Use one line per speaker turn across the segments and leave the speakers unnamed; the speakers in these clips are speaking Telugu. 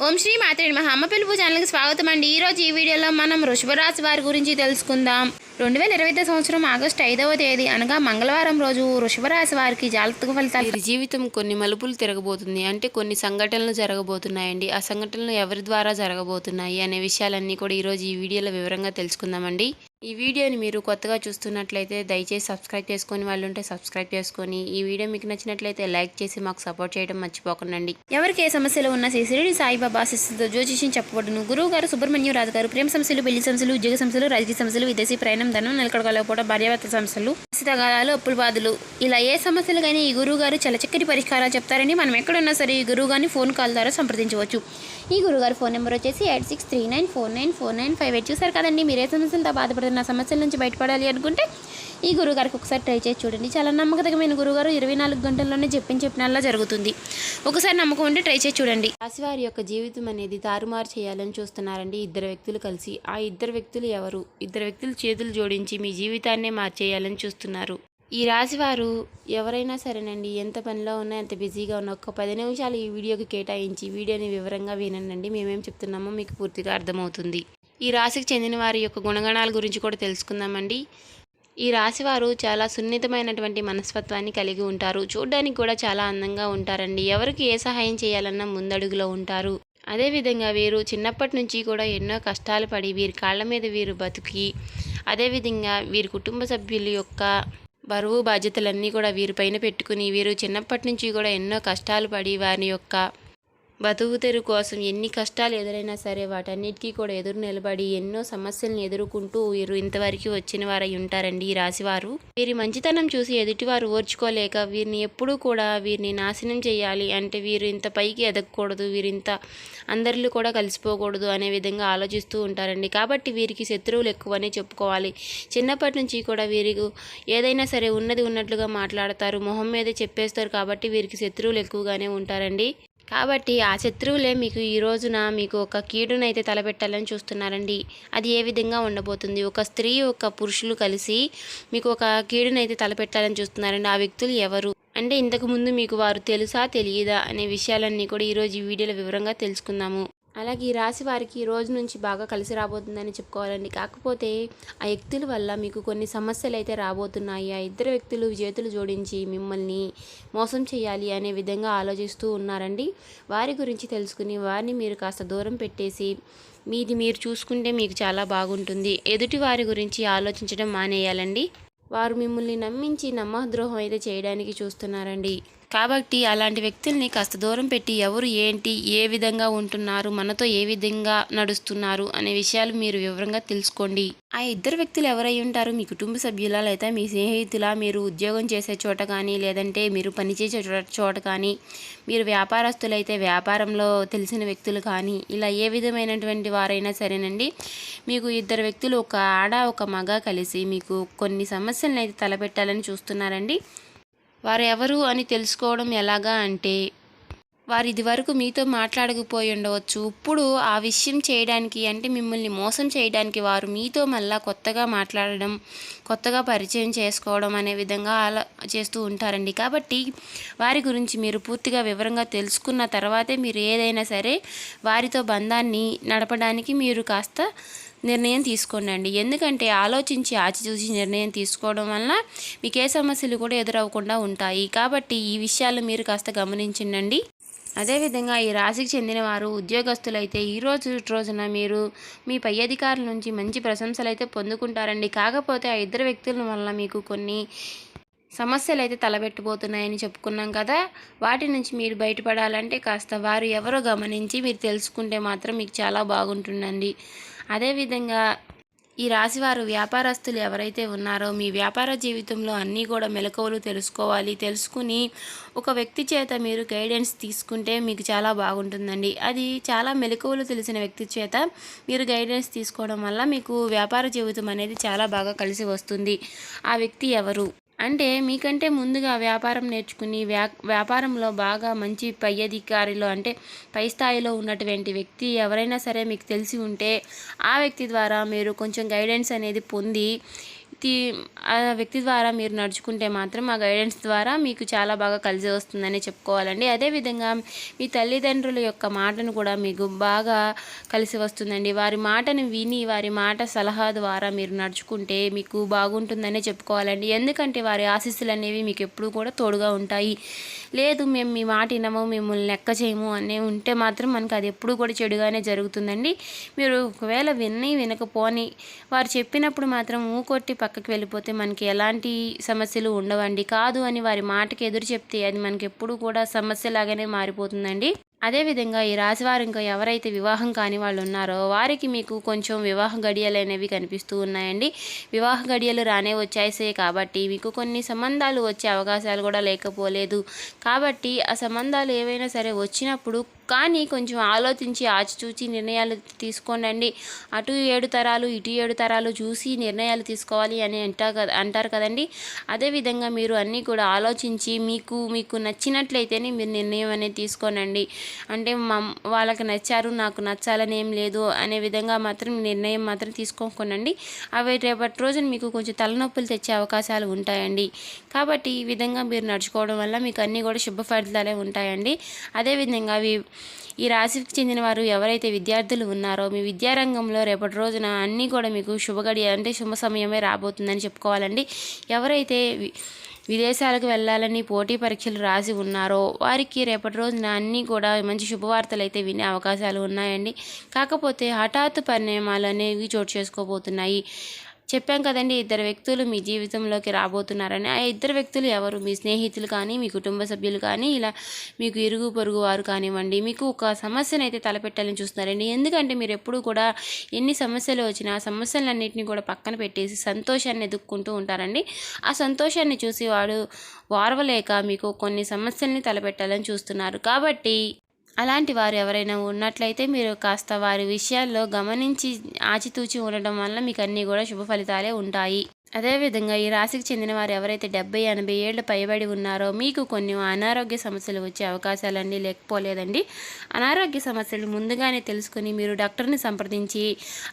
ఓం శ్రీ మాత్రే నమః. అమ్మ పిలుపు ఛానల్కి స్వాగతం అండి. ఈరోజు ఈ వీడియోలో మనం వృషభ రాశి వారి గురించి తెలుసుకుందాం. 2025 సంవత్సరం ఆగస్టు 5వ తేదీ అనగా మంగళవారం రోజు వృషభ రాశి వారికి జాతక ఫలితాలు.
వీరి జీవితం కొన్ని మలుపులు తిరగబోతుంది. అంటే కొన్ని సంఘటనలు జరగబోతున్నాయండి. ఆ సంఘటనలు ఎవరి ద్వారా జరగబోతున్నాయి అనే విషయాలన్నీ కూడా ఈరోజు ఈ వీడియోలో వివరంగా తెలుసుకుందామండి. ఈ వీడియోని మీరు కొత్తగా చూస్తున్నట్లయితే దయచేసి సబ్స్క్రైబ్ చేసుకొని వాళ్ళు ఉంటే సబ్స్క్రైబ్ చేసుకొని, ఈ వీడియో మీకు నచ్చినట్లయితే లైక్ చేసి మాకు సపోర్ట్ చేయడం మర్చిపోకండి.
ఎవరికి ఏ సమస్యలు ఉన్నా శ్రీ సాయిబాబా ఆశీస్సులతో జ్యోతిష్యం చెప్పబడును. గురువు గారు సుబ్రహ్మణ్యం రాజు గారు ప్రేమ సమస్యలు, పెళ్లి సమస్యలు, ఉద్యోగ సమస్యలు, రాజకీయ సమస్యలు, విదేశీ ప్రయాణం, ధనం నిలకడగలేకపోవడం, భార్యాభర్త సమస్యలు, తగాదాలు, అప్పుల బాధలు, ఇలా ఏ సమస్యలుగానే ఈ గురువు గారు చాలా చక్కటి పరిష్కారాలు చెప్తారని మనం ఎక్కడున్నా సరే ఈ గురువు గారిని ఫోన్ కాల్ ద్వారా సంప్రదించవచ్చు. ఈ గురుగారు ఫోన్ నెంబర్ వచ్చేసి 8639494958. చూసారు కదండి, మీరు ఏ సమస్యలతో బాధపడుతున్న సమస్యల నుంచి బయటపడాలి అనుకుంటే ఈ గురుగారికి ఒకసారి ట్రై చేసి చూడండి. చాలా నమ్మకతమైన గురుగారు 24 గంటల్లోనే చెప్పినలా జరుగుతుంది. ఒకసారి నమ్మకం ఉంటే ట్రై చేసి చూడండి.
రాశివారి యొక్క జీవితం అనేది తారుమారు చేయాలని చూస్తున్నారండి ఇద్దరు వ్యక్తులు కలిసి. ఆ ఇద్దరు వ్యక్తులు ఎవరు? ఇద్దరు వ్యక్తులు చేతులు జోడించి మీ జీవితాన్నే మార్చేయాలని చూస్తున్నారు. ఈ రాశివారు ఎవరైనా సరేనండి, ఎంత పనిలో ఉన్నా, ఎంత బిజీగా ఉన్నా, ఒక్క 10 నిమిషాలు ఈ వీడియోకి కేటాయించి వీడియోని వివరంగా వినండి. మేమేం చెప్తున్నామో మీకు పూర్తిగా అర్థమవుతుంది. ఈ రాశికి చెందిన వారి యొక్క గుణగణాల గురించి కూడా తెలుసుకుందామండి. ఈ రాశివారు చాలా సున్నితమైనటువంటి మనస్తత్వాన్ని కలిగి ఉంటారు. చూడ్డానికి కూడా చాలా అందంగా ఉంటారండి. ఎవరికి ఏ సహాయం చేయాలన్నా ముందడుగులో ఉంటారు. అదేవిధంగా వీరు చిన్నప్పటి నుంచి కూడా ఎన్నో కష్టాలు పడి వీరి కాళ్ళ మీద వీరు బతికి, అదేవిధంగా వీరి కుటుంబ సభ్యుల యొక్క బరువు బాధ్యతలన్నీ కూడా వీరిపైన పెట్టుకుని వీరు చిన్నప్పటి నుంచి కూడా ఎన్నో కష్టాలు పడి వారి యొక్క బతుకు తెరువు కోసం ఎన్ని కష్టాలు ఎదురైనా సరే వాటన్నిటికీ కూడా ఎదురు నిలబడి ఎన్నో సమస్యలను ఎదుర్కొంటూ వీరు ఇంతవరకు వచ్చిన వారై ఉంటారండి ఈ రాశివారు. వీరి మంచితనం చూసి ఎదుటివారు ఓర్చుకోలేక వీరిని ఎప్పుడూ కూడా వీరిని నాశనం చేయాలి, అంటే వీరు ఇంత పైకి ఎదగకూడదు, వీరింత అందరిలో కూడా కలిసిపోకూడదు అనే విధంగా ఆలోచిస్తూ ఉంటారండి. కాబట్టి వీరికి శత్రువులు ఎక్కువనే చెప్పుకోవాలి. చిన్నప్పటి నుంచి కూడా వీరికి ఏదైనా సరే ఉన్నది ఉన్నట్లుగా మాట్లాడతారు, మొహం మీదే చెప్పేస్తారు. కాబట్టి వీరికి శత్రువులు ఎక్కువగానే ఉంటారండి. కాబట్టి ఆ శత్రువులే మీకు ఈ రోజున మీకు ఒక కీడునైతే తలపెట్టాలని చూస్తున్నారండి. అది ఏ విధంగా ఉండబోతుంది? ఒక స్త్రీ ఒక పురుషులు కలిసి మీకు ఒక కీడునైతే తలపెట్టాలని చూస్తున్నారండి. ఆ వ్యక్తులు ఎవరు అంటే ఇంతకుముందు మీకు వారు తెలుసా తెలియదా అనే విషయాలన్నీ కూడా ఈరోజు ఈ వీడియోలో వివరంగా తెలుసుకుందాము. అలాగే ఈ రాశి వారికి ఈ రోజు నుంచి బాగా కలిసి రాబోతుందని చెప్పుకోవాలండి. కాకపోతే ఆ వ్యక్తుల వల్ల మీకు కొన్ని సమస్యలు అయితే రాబోతున్నాయి. ఆ ఇద్దరు వ్యక్తులు చేతులు జోడించి మిమ్మల్ని మోసం చేయాలి అనే విధంగా ఆలోచిస్తూ ఉన్నారండి. వారి గురించి తెలుసుకుని వారిని మీరు కాస్త దూరం పెట్టేసి మీది మీరు చూసుకుంటే మీకు చాలా బాగుంటుంది. ఎదుటి వారి గురించి ఆలోచించడం మానేయాలండి. వారు మిమ్మల్ని నమ్మించి నమ్మద్రోహం అయితే చేయడానికి చూస్తున్నారండి. కాబట్టి అలాంటి వ్యక్తుల్ని కాస్త దూరం పెట్టి ఎవరు ఏంటి, ఏ విధంగా ఉంటున్నారు, మనతో ఏ విధంగా నడుస్తున్నారు అనే విషయాలు మీరు వివరంగా తెలుసుకోండి. ఆ ఇద్దరు వ్యక్తులు ఎవరై ఉంటారు? మీ కుటుంబ సభ్యులా, లేదా మీ స్నేహితులా, మీరు ఉద్యోగం చేసే చోట కానీ, లేదంటే మీరు పనిచేసే చోట కానీ, మీరు వ్యాపారస్తులైతే వ్యాపారంలో తెలిసిన వ్యక్తులు కానీ, ఇలా ఏ విధమైనటువంటి వారైనా సరేనండి, మీకు ఇద్దరు వ్యక్తులు ఒక ఆడ ఒక మగ కలిసి మీకు కొన్ని సమస్యలను అయితే తలపెట్టాలని చూస్తున్నారండి. వారు ఎవరు అని తెలుసుకోవడం ఎలాగా అంటే, వారు ఇదివరకు మీతో మాట్లాడకపోయి ఉండవచ్చు. ఇప్పుడు ఆ విషయం చేయడానికి, అంటే మిమ్మల్ని మోసం చేయడానికి వారు మీతో మళ్ళా కొత్తగా మాట్లాడడం, కొత్తగా పరిచయం చేసుకోవడం అనే విధంగా చేస్తూ ఉంటారండి. కాబట్టి వారి గురించి మీరు పూర్తిగా వివరంగా తెలుసుకున్న తర్వాతే మీరు ఏదైనా సరే వారితో బంధాన్ని నడపడానికి మీరు కాస్త నిర్ణయం తీసుకోండి. ఎందుకంటే ఆలోచించి ఆచితూచి నిర్ణయం తీసుకోవడం వల్ల మీకు ఏ సమస్యలు కూడా ఎదురవ్వకుండా ఉంటాయి. కాబట్టి ఈ విషయాలు మీరు కాస్త గమనించండి. అదేవిధంగా ఈ రాశికి చెందిన వారు ఉద్యోగస్తులైతే ఈ రోజున మీరు మీ పై అధికారుల నుంచి మంచి ప్రశంసలు అయితే పొందుకుంటారండి. కాకపోతే ఆ ఇద్దరు వ్యక్తుల వల్ల మీకు కొన్ని సమస్యలు అయితే తలబెట్టబోతున్నాయని చెప్పుకున్నాం కదా, వాటి నుంచి మీరు బయటపడాలంటే కాస్త వారు ఎవరో గమనించి మీరు తెలుసుకుంటే మాత్రం మీకు చాలా బాగుంటుందండి. అదేవిధంగా ఈ రాశివారు వ్యాపారస్తులు ఎవరైతే ఉన్నారో మీ వ్యాపార జీవితంలో అన్నీ కూడా మెలకువలు తెలుసుకోవాలి. తెలుసుకుని ఒక వ్యక్తి చేత మీరు గైడెన్స్ తీసుకుంటే మీకు చాలా బాగుంటుందండి. అది చాలా మెలకువలు తెలిసిన వ్యక్తి చేత మీరు గైడెన్స్ తీసుకోవడం వల్ల మీకు వ్యాపార జీవితం అనేది చాలా బాగా కలిసి వస్తుంది. ఆ వ్యక్తి ఎవరు అంటే, మీకంటే ముందుగా వ్యాపారం నేర్చుకుని వ్యాపారంలో బాగా మంచి పై అధికారిలో, అంటే పై స్థాయిలో ఉన్నటువంటి వ్యక్తి ఎవరైనా సరే మీకు తెలిసి ఉంటే ఆ వ్యక్తి ద్వారా మీరు కొంచెం గైడెన్స్ అనేది పొంది ఆ వ్యక్తి ద్వారా మీరు నడుచుకుంటే మాత్రం ఆ గైడెన్స్ ద్వారా మీకు చాలా బాగా కలిసి వస్తుందని చెప్పుకోవాలండి. అదేవిధంగా మీ తల్లిదండ్రుల యొక్క మాటను కూడా మీకు బాగా కలిసి వస్తుందండి. వారి మాటను విని వారి మాట సలహా ద్వారా మీరు నడుచుకుంటే మీకు బాగుంటుందనే చెప్పుకోవాలండి. ఎందుకంటే వారి ఆశీస్సులు అనేవి మీకు ఎప్పుడు కూడా తోడుగా ఉంటాయి. లేదు మేము మీ మాట వినము, మిమ్మల్ని లెక్క చేయము అనే ఉంటే మాత్రం మనకు అది ఎప్పుడు కూడా చెడుగానే జరుగుతుందండి. మీరు ఒకవేళ వినకపోని వారు చెప్పినప్పుడు మాత్రం ఊకొట్టి పక్కకి వెళ్ళిపోతే మనకి ఎలాంటి సమస్యలు ఉండవండి. కాదు అని వారి మాటకి ఎదురు చెప్తే అది మనకి ఎప్పుడు కూడా సమస్యలాగానే మారిపోతుందండి. అదేవిధంగా ఈ రాశివారు ఇంకా ఎవరైతే వివాహం కాని వాళ్ళు ఉన్నారో వారికి మీకు కొంచెం వివాహ గడియలు అనేవి కనిపిస్తూ ఉన్నాయండి. వివాహ గడియలు రానే వచ్చాయి కాబట్టి మీకు కొన్ని సంబంధాలు వచ్చే అవకాశాలు కూడా లేకపోలేదు. కాబట్టి ఆ సంబంధాలు ఏవైనా సరే వచ్చినప్పుడు కానీ కొంచెం ఆలోచించి ఆచితూచి నిర్ణయాలు తీసుకోండి. అటు 7 తరాలు ఇటు 7 తరాలు చూసి నిర్ణయాలు తీసుకోవాలి అని అంటారు కదండి. అదేవిధంగా మీరు అన్నీ కూడా ఆలోచించి మీకు నచ్చినట్లయితేనే మీరు నిర్ణయం అనేది తీసుకోనండి. అంటే వాళ్ళకి నచ్చారు నాకు నచ్చాలని ఏం లేదు అనే విధంగా మాత్రం నిర్ణయం మాత్రం తీసుకోకండి. అవి రేపటి రోజున మీకు కొంచెం తలనొప్పులు తెచ్చే అవకాశాలు ఉంటాయండి. కాబట్టి ఈ విధంగా మీరు నడుచుకోవడం వల్ల మీకు అన్నీ కూడా శుభ ఫలితాలే ఉంటాయండి. అదేవిధంగా ఈ రాశికి చెందిన వారు ఎవరైతే విద్యార్థులు ఉన్నారో మీ విద్యారంగంలో రేపటి రోజున అన్నీ కూడా మీకు అంటే శుభ సమయమే రాబోతుందని చెప్పుకోవాలండి. ఎవరైతే విదేశాలకు వెళ్ళాలని పోటీ పరీక్షలు రాసి ఉన్నారో వారికి రేపటి రోజున అన్నీ కూడా మంచి శుభవార్తలు అయితే వినే అవకాశాలు ఉన్నాయండి. కాకపోతే హఠాత్తు పరిణామాలు అనేవి చోటు చేసుకోబోతున్నాయి. చెప్పాం కదండి, 2 వ్యక్తులు మీ జీవితంలోకి రాబోతున్నారని. ఆ 2 వ్యక్తులు ఎవరు? మీ స్నేహితులు కానీ, మీ కుటుంబ సభ్యులు కానీ, ఇలా మీకు ఇరుగు పొరుగు వారు కానివ్వండి. మీకు ఒక సమస్యను అయితే తలపెట్టాలని చూస్తున్నారండి. ఎందుకంటే మీరు ఎప్పుడు కూడా ఎన్ని సమస్యలు వచ్చినా ఆ సమస్యలన్నింటినీ కూడా పక్కన పెట్టేసి సంతోషాన్ని ఎదుక్కుంటూ ఉంటారండి. ఆ సంతోషాన్ని చూసి వాడు ఓర్వలేక మీకు కొన్ని సమస్యల్ని తలపెట్టాలని చూస్తున్నారు. కాబట్టి అలాంటి వారు ఎవరైనా ఉన్నట్లయితే మీరు కాస్త వారి విషయాల్లో గమనించి ఆచితూచి ఉండటం వల్ల మీకు అన్నీ కూడా శుభ ఫలితాలే ఉంటాయి. అదేవిధంగా ఈ రాశికి చెందిన వారు ఎవరైతే 70-80 ఏళ్ళు పైబడి ఉన్నారో మీకు కొన్ని అనారోగ్య సమస్యలు వచ్చే అవకాశాలన్నీ లేకపోలేదండి. అనారోగ్య సమస్యలు ముందుగానే తెలుసుకొని మీరు డాక్టర్ని సంప్రదించి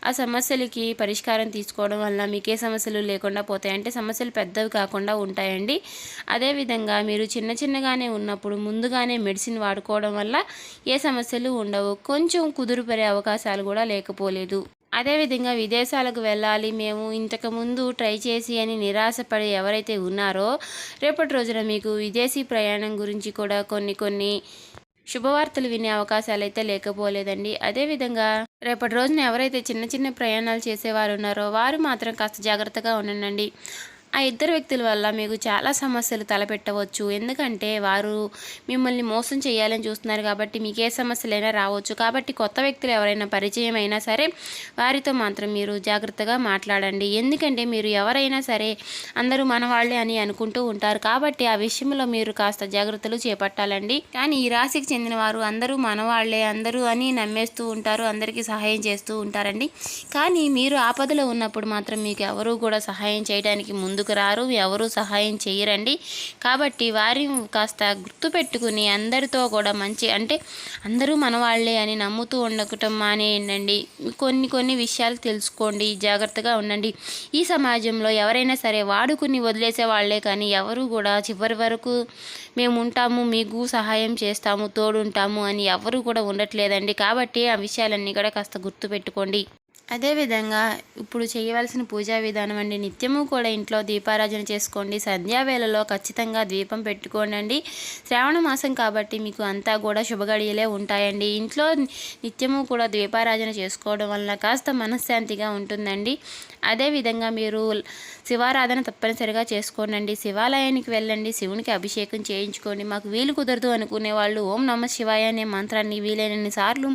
ఆ సమస్యలకి పరిష్కారం తీసుకోవడం వల్ల మీకే సమస్యలు లేకుండా పోతాయి. అంటే సమస్యలు పెద్దవి కాకుండా ఉంటాయండి. అదేవిధంగా మీరు చిన్నగానే ఉన్నప్పుడు ముందుగానే మెడిసిన్ వాడుకోవడం వల్ల ఏ సమస్యలు ఉండవు. కొంచెం కుదురుపడే అవకాశాలు కూడా లేకపోలేదు. అదేవిధంగా విదేశాలకు వెళ్ళాలి మేము ఇంతకుముందు ట్రై చేసి అని నిరాశపడి ఎవరైతే ఉన్నారో రేపటి రోజున మీకు విదేశీ ప్రయాణం గురించి కూడా కొన్ని శుభవార్తలు వినే అవకాశాలు అయితే లేకపోలేదండి. అదేవిధంగా రేపటి రోజున ఎవరైతే చిన్న ప్రయాణాలు చేసేవారు ఉన్నారో వారు మాత్రం కాస్త జాగ్రత్తగా ఉండండి. ఆ 2 వ్యక్తుల వల్ల మీకు చాలా సమస్యలు తలపెట్టవచ్చు. ఎందుకంటే వారు మిమ్మల్ని మోసం చేయాలని చూస్తున్నారు కాబట్టి మీకు ఏ సమస్యలైనా రావచ్చు. కాబట్టి కొత్త వ్యక్తులు ఎవరైనా పరిచయం అయినా సరే వారితో మాత్రం మీరు జాగ్రత్తగా మాట్లాడండి. ఎందుకంటే మీరు ఎవరైనా సరే అందరూ మనవాళ్లే అని అనుకుంటూ ఉంటారు. కాబట్టి ఆ విషయంలో మీరు కాస్త జాగ్రత్తలు చేపట్టాలండి. కానీ ఈ రాశికి చెందిన వారు అందరూ మనవాళ్లే అందరూ అని నమ్మేస్తూ ఉంటారు. అందరికీ సహాయం చేస్తూ ఉంటారండి. కానీ మీరు ఆపదలో ఉన్నప్పుడు మాత్రం మీకు ఎవరూ కూడా సహాయం చేయడానికి ముందుకు రారు, ఎవరు సహాయం చేయరండి. కాబట్టి వారి కాస్త గుర్తుపెట్టుకుని అందరితో కూడా అంటే అందరూ మనవాళ్లే అని నమ్ముతూ ఉండటం మానేయండి. కొన్ని విషయాలు తెలుసుకోండి, జాగ్రత్తగా ఉండండి. ఈ సమాజంలో ఎవరైనా సరే వాడుకుని వదిలేసే వాళ్ళే కానీ ఎవరు కూడా చివరి వరకు మేము ఉంటాము, మీకు సహాయం చేస్తాము, తోడుంటాము అని ఎవరు కూడా ఉండట్లేదండి. కాబట్టి ఆ విషయాలన్నీ కూడా కాస్త గుర్తుపెట్టుకోండి. అదేవిధంగా ఇప్పుడు చేయవలసిన పూజా విధానం అండి, నిత్యము కూడా ఇంట్లో దీపారాధన చేసుకోండి. సంధ్యావేళలో ఖచ్చితంగా దీపం పెట్టుకోండి. శ్రావణ మాసం కాబట్టి మీకు అంతా కూడా శుభగడియలే ఉంటాయండి. ఇంట్లో నిత్యము కూడా దీపారాధన చేసుకోవడం వల్ల కాస్త మనశ్శాంతిగా ఉంటుందండి. అదేవిధంగా మీరు శివారాధన తప్పనిసరిగా చేసుకోండి. శివాలయానికి వెళ్ళండి, శివునికి అభిషేకం చేయించుకోండి. మాకు వీలు కుదరదు అనుకునే వాళ్ళు ఓం నమ శివాయ అనే మంత్రాన్ని వీలైనన్ని సార్లు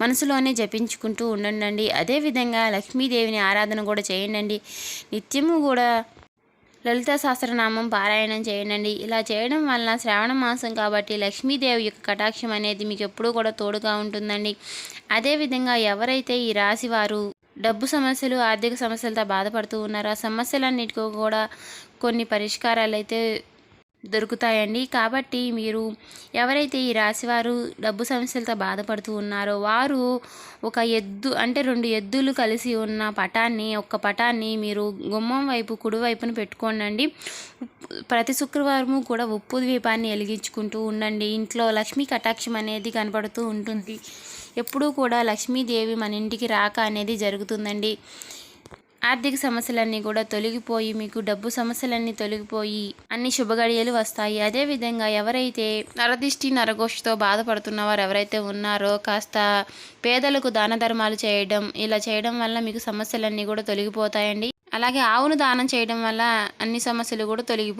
మనసులోనే జపించుకుంటూ ఉండండి. అదేవిధంగా లక్ష్మీదేవిని ఆరాధన కూడా చేయండి. నిత్యము కూడా లలిత సహస్రనామం పారాయణం చేయండి. ఇలా చేయడం వల్ల శ్రావణ మాసం కాబట్టి లక్ష్మీదేవి యొక్క కటాక్షం అనేది మీకు ఎప్పుడూ కూడా తోడుగా ఉంటుందండి. అదేవిధంగా ఎవరైతే ఈ రాశి వారు డబ్బు సమస్యలు, ఆర్థిక సమస్యలతో బాధపడుతూ ఉన్నారో ఆ సమస్యలన్నిటికీ కూడా కొన్ని పరిష్కారాలు అయితే
దొరుకుతాయండి. కాబట్టి మీరు ఎవరైతే ఈ రాశివారు డబ్బు సమస్యలతో బాధపడుతూ ఉన్నారో వారు ఒక ఎద్దు అంటే 2 ఎద్దులు కలిసి ఉన్న ఒక్క పటాన్ని మీరు గుమ్మం వైపు కుడివైపున పెట్టుకోండి. ప్రతి శుక్రవారము కూడా ఉప్పు దీపాన్ని వెలిగించుకుంటూ ఉండండి. ఇంట్లో లక్ష్మీ కటాక్షం అనేది కనపడుతూ ఉంటుంది. ఎప్పుడూ కూడా లక్ష్మీదేవి మన ఇంటికి రాక అనేది జరుగుతుందండి. ఆర్థిక సమస్యలన్నీ కూడా తొలగిపోయి మీకు డబ్బు సమస్యలన్నీ తొలగిపోయి అన్ని శుభగడియలు వస్తాయి. అదేవిధంగా ఎవరైతే నరదిష్టి నరఘోషతో బాధపడుతున్న వారు ఎవరైతే ఉన్నారో కాస్త పేదలకు దాన ధర్మాలు చేయడం, ఇలా చేయడం వల్ల మీకు సమస్యలన్నీ కూడా తొలగిపోతాయండి. అలాగే ఆవును దానం చేయడం వల్ల అన్ని సమస్యలు కూడా తొలగిపోతాయి.